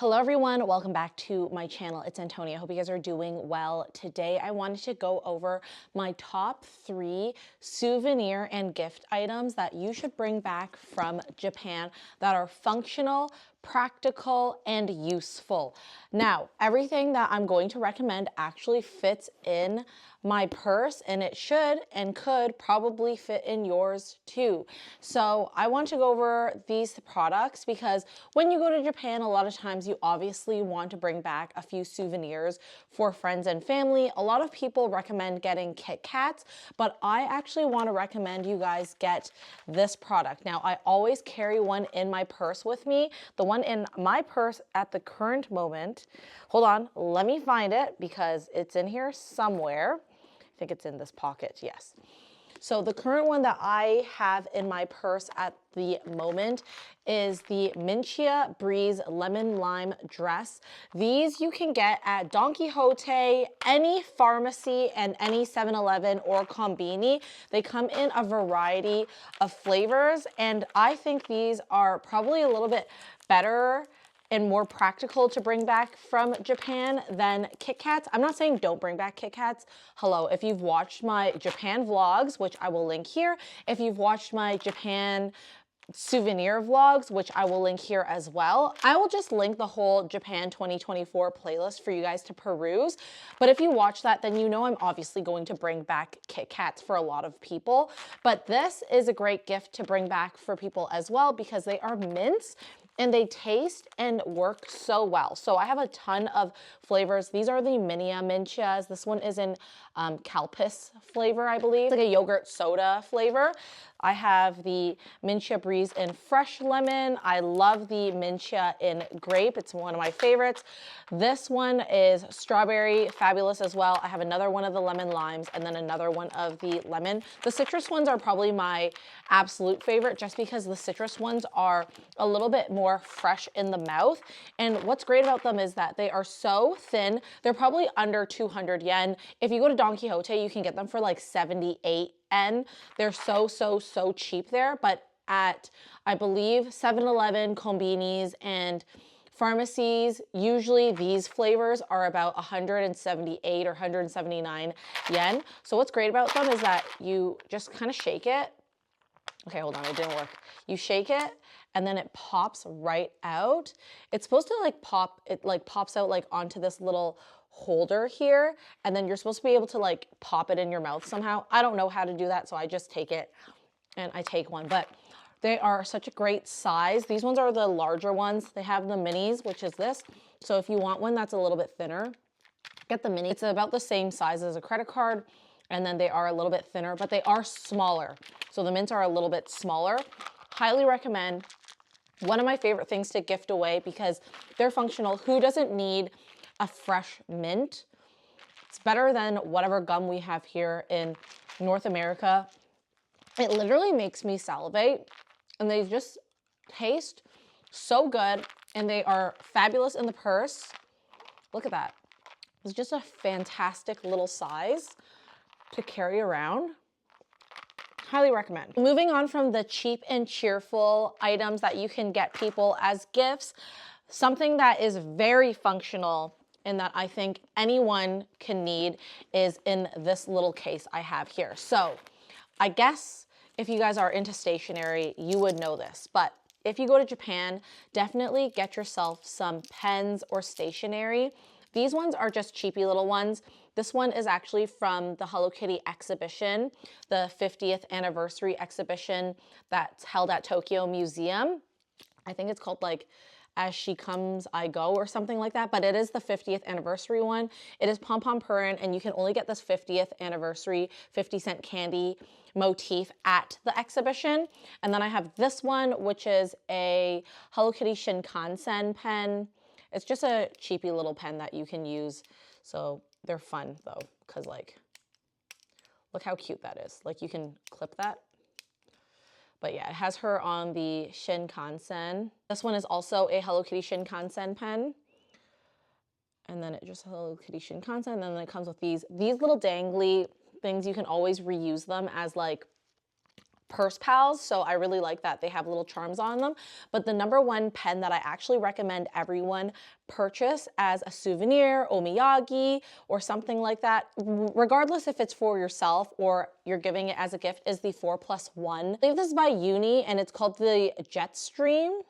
Hello everyone, welcome back to my channel. It's Antonia. I hope you guys are doing well. Today I wanted to go over my top 3 souvenir and gift items that you should bring back from Japan that are functional, practical, and useful. Now, everything that I'm going to recommend actually fits in my purse, and it should and could probably fit in yours too. So I want to go over these products because when you go to Japan, a lot of times you obviously want to bring back a few souvenirs for friends and family. A lot of people recommend getting Kit Kats, but I actually want to recommend you guys get this product. Now, I always carry one in my purse with me. The one in my purse at the current moment, hold on, let me find it because it's in here somewhere. I think it's in this pocket, yes. So the current one that I have in my purse at the moment is the Minchia Breeze Lemon Lime Dress. These you can get at Don Quixote, any pharmacy, and any 7-Eleven or Combini. They come in a variety of flavors, and I think these are probably a little bit better and more practical to bring back from Japan than Kit Kats. I'm not saying don't bring back Kit Kats. Hello, if you've watched my Japan vlogs, which I will link here, if you've watched my Japan souvenir vlogs, which I will link here as well, I will just link the whole Japan 2024 playlist for you guys to peruse. But if you watch that, then you know I'm obviously going to bring back Kit Kats for a lot of people. But this is a great gift to bring back for people as well because they are mints and they taste and work so well. So I have a ton of flavors. These are the Minia Minchias. This one is in Calpis flavor, I believe. It's like a yogurt soda flavor. I have the Minchia Breeze in fresh lemon. I love the Minchia in grape. It's one of my favorites. This one is strawberry, fabulous as well. I have another one of the lemon limes and then another one of the lemon. The citrus ones are probably my absolute favorite just because the citrus ones are a little bit more fresh in the mouth. And what's great about them is that they are so thin. They're probably under 200 yen. If you go to Don Quixote, you can get them for like 78 yen. They're so cheap there, but at, I believe, 7-Eleven, Combinis, and pharmacies, usually these flavors are about 178 or 179 yen. So what's great about them is that you just kind of shake it. Okay, hold on, it didn't work. You shake it and then it pops right out. It's supposed to like pop, it like pops out like onto this little holder here, and then you're supposed to be able to like pop it in your mouth somehow. I don't know how to do that, so I just take it and I take one, but they are such a great size. These ones are the larger ones. They have the minis, which is this. So if you want one that's a little bit thinner, get the mini. It's about the same size as a credit card, and then they are a little bit thinner, but they are smaller. So the mints are a little bit smaller. Highly recommend. One of my favorite things to gift away because they're functional. Who doesn't need a fresh mint? It's better than whatever gum we have here in North America. It literally makes me salivate, and they just taste so good, and they are fabulous in the purse. Look at that. It's just a fantastic little size to carry around. Highly recommend. Moving on from the cheap and cheerful items that you can get people as gifts, something that is very functional and that I think anyone can need is in this little case I have here. So I guess if you guys are into stationery, you would know this, but if you go to Japan, definitely get yourself some pens or stationery. These ones are just cheapy little ones. This one is actually from the Hello Kitty exhibition, the 50th anniversary exhibition that's held at Tokyo Museum. I think it's called like As She Comes, I Go or something like that, but it is the 50th anniversary one. It is Pom Pom Purin, and you can only get this 50th anniversary 50-cent candy motif at the exhibition. And then I have this one, which is a Hello Kitty Shinkansen pen. It's just a cheapy little pen that you can use. So they're fun though, because like, look how cute that is. Like you can clip that. But yeah, it has her on the Shinkansen. This one is also a Hello Kitty Shinkansen pen. And then it just Hello Kitty Shinkansen. And then it comes with these little dangly things. You can always reuse them as like purse pals, so I really like that they have little charms on them. But the number one pen that I actually recommend everyone purchase as a souvenir, omiyage, or something like that, regardless if it's for yourself or you're giving it as a gift, is the 4+1. I believe this is by Uni, and it's called the Jetstream.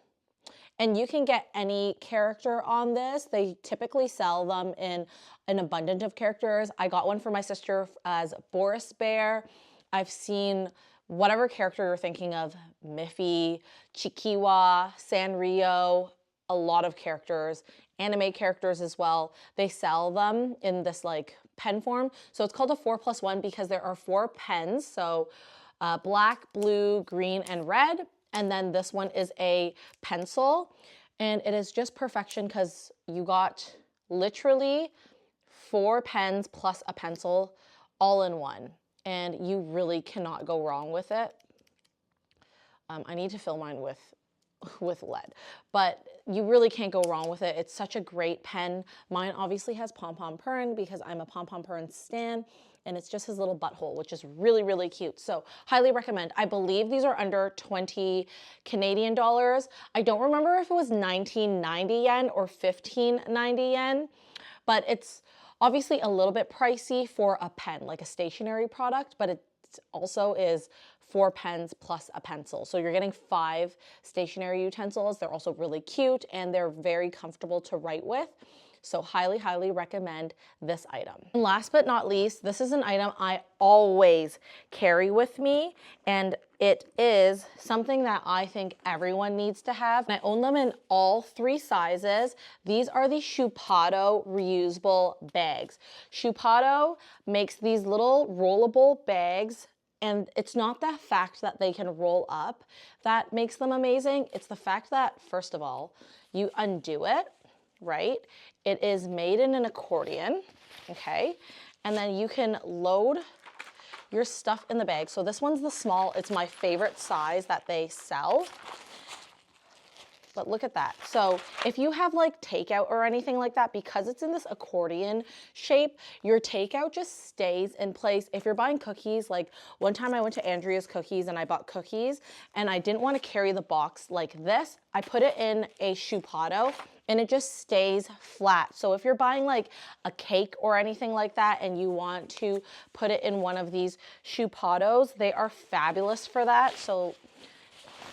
And you can get any character on this. They typically sell them in an abundance of characters. I got one for my sister as Boris Bear. I've seen whatever character you're thinking of, Miffy, Chikiwa, Sanrio, a lot of characters, anime characters as well. They sell them in this like pen form. So it's called a 4+1 because there are 4 pens. So black, blue, green, and red. And then this one is a pencil, and it is just perfection because you got literally 4 pens plus a pencil all in one, and you really cannot go wrong with it. I need to fill mine with lead, but you really can't go wrong with it. It's such a great pen. Mine obviously has Pom Pom Pern because I'm a Pom Pom Pern stan, and it's just his little butthole, which is really, really cute. So highly recommend. I believe these are under 20 Canadian dollars. I don't remember if it was 1990 yen or 1590 yen, but it's obviously a little bit pricey for a pen, like a stationery product, but it also is 4 pens plus a pencil. So you're getting 5 stationery utensils. They're also really cute and they're very comfortable to write with. So highly, highly recommend this item. And last but not least, this is an item I always carry with me, and it is something that I think everyone needs to have. And I own them in all 3 sizes. These are the Chupado reusable bags. Chupado makes these little rollable bags, and it's not the fact that they can roll up that makes them amazing. It's the fact that, first of all, you undo it, right? It is made in an accordion, okay? And then you can load your stuff in the bag. So this one's the small, it's my favorite size that they sell. But look at that. So if you have like takeout or anything like that, because it's in this accordion shape, your takeout just stays in place. If you're buying cookies, like one time I went to Andrea's Cookies and I bought cookies and I didn't want to carry the box like this, I put it in a Chupado and it just stays flat. So if you're buying like a cake or anything like that and you want to put it in one of these Chupados, they are fabulous for that. So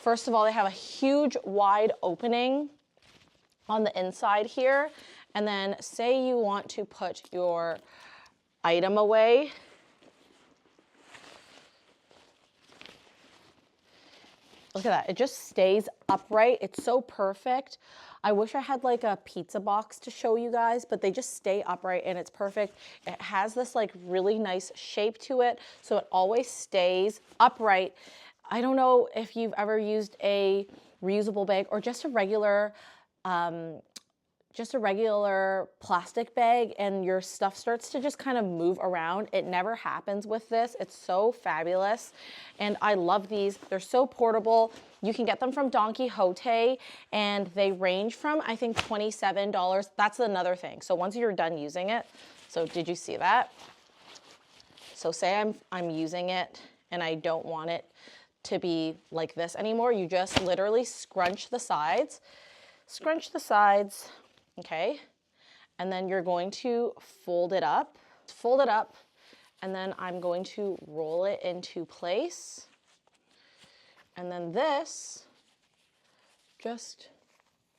first of all, they have a huge wide opening on the inside here. And then say you want to put your item away. Look at that, it just stays upright. It's so perfect. I wish I had like a pizza box to show you guys, but they just stay upright and it's perfect. It has this like really nice shape to it, so it always stays upright. I don't know if you've ever used a reusable bag or just a regular plastic bag and your stuff starts to just kind of move around. It never happens with this. It's so fabulous. And I love these. They're so portable. You can get them from Don Quixote and they range from, I think, $27. That's another thing. So once you're done using it, so did you see that? So say I'm using it and I don't want it to be like this anymore. You just literally scrunch the sides, okay? And then you're going to fold it up, and then I'm going to roll it into place. And then this just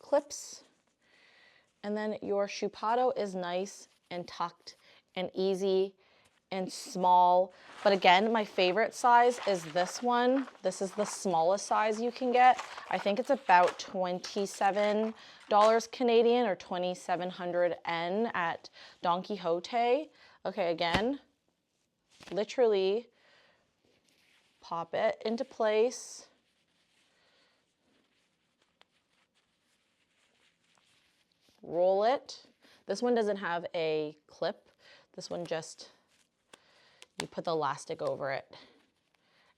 clips. And then your Chupado is nice and tucked and easy and small. But again, my favorite size is this one. This is the smallest size you can get. I think it's about $27 Canadian or 2,700 N at Don Quixote. Okay, again, literally pop it into place. Roll it. This one doesn't have a clip. This one just, you put the elastic over it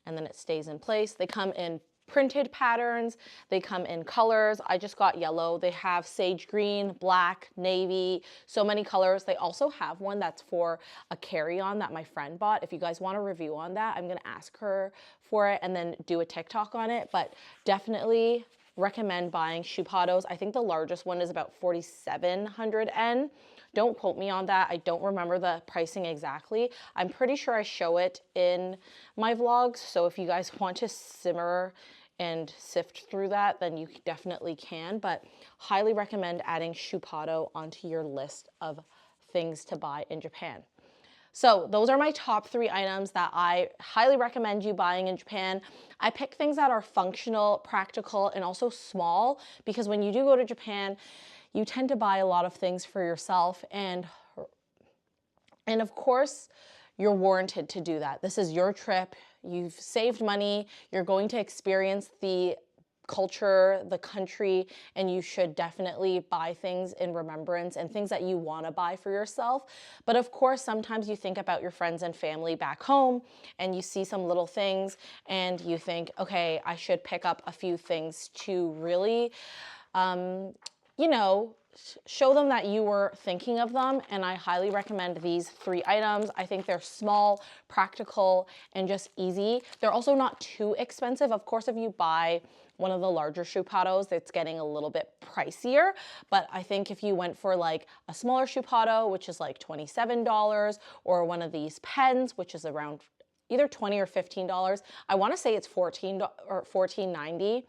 and then it stays in place. They come in printed patterns. They come in colors. I just got yellow. They have sage green, black, navy, so many colors. They also have one that's for a carry-on that my friend bought. If you guys want a review on that, I'm gonna ask her for it and then do a TikTok on it, but definitely recommend buying Chupados. I think the largest one is about 4,700 N. Don't quote me on that. I don't remember the pricing exactly. I'm pretty sure I show it in my vlogs. So if you guys want to simmer and sift through that, then you definitely can. But highly recommend adding Chupado onto your list of things to buy in Japan. So those are my top 3 items that I highly recommend you buying in Japan. I pick things that are functional, practical, and also small, because when you do go to Japan, you tend to buy a lot of things for yourself, and of course, you're warranted to do that. This is your trip. You've saved money. You're going to experience the culture, the country, and you should definitely buy things in remembrance and things that you want to buy for yourself. But of course, sometimes you think about your friends and family back home and you see some little things and you think, okay, I should pick up a few things to really, you know, show them that you were thinking of them. And I highly recommend these 3 items. I think they're small, practical, and just easy. They're also not too expensive. Of course, if you buy one of the larger Chupados, it's getting a little bit pricier. But I think if you went for like a smaller Chupado, which is like $27, or one of these pens, which is around either $20 or $15, I want to say it's $14 or $14.90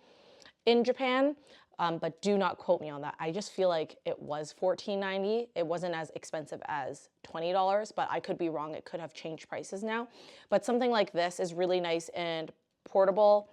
in Japan. But do not quote me on that. I just feel like it was $14.90. It wasn't as expensive as $20, but I could be wrong. It could have changed prices now. But something like this is really nice and portable.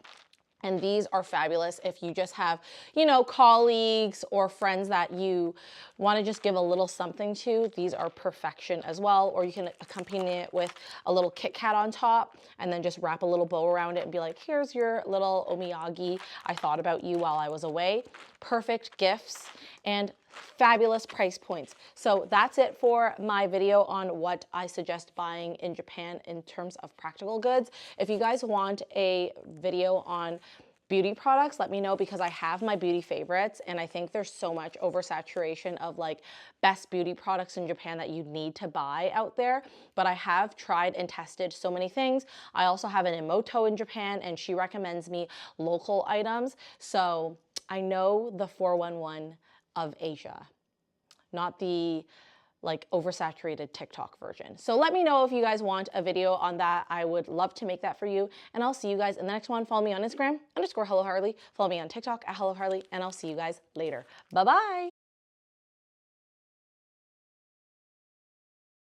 And these are fabulous if you just have, you know, colleagues or friends that you want to just give a little something to. These are perfection as well. Or you can accompany it with a little Kit Kat on top and then just wrap a little bow around it and be like, here's your little omiyagi. I thought about you while I was away. Perfect gifts and fabulous price points. So that's it for my video on what I suggest buying in Japan in terms of practical goods. If you guys want a video on beauty products, let me know, because I have my beauty favorites and I think there's so much oversaturation of like best beauty products in Japan that you need to buy out there. But I have tried and tested so many things. I also have an Emoto in Japan and she recommends me local items. So I know the 411 of Asia, not the like oversaturated TikTok version. So let me know if you guys want a video on that. I would love to make that for you. And I'll see you guys in the next one. Follow me on Instagram _HelloHarley. Follow me on TikTok @HelloHarley. And I'll see you guys later. Bye-bye.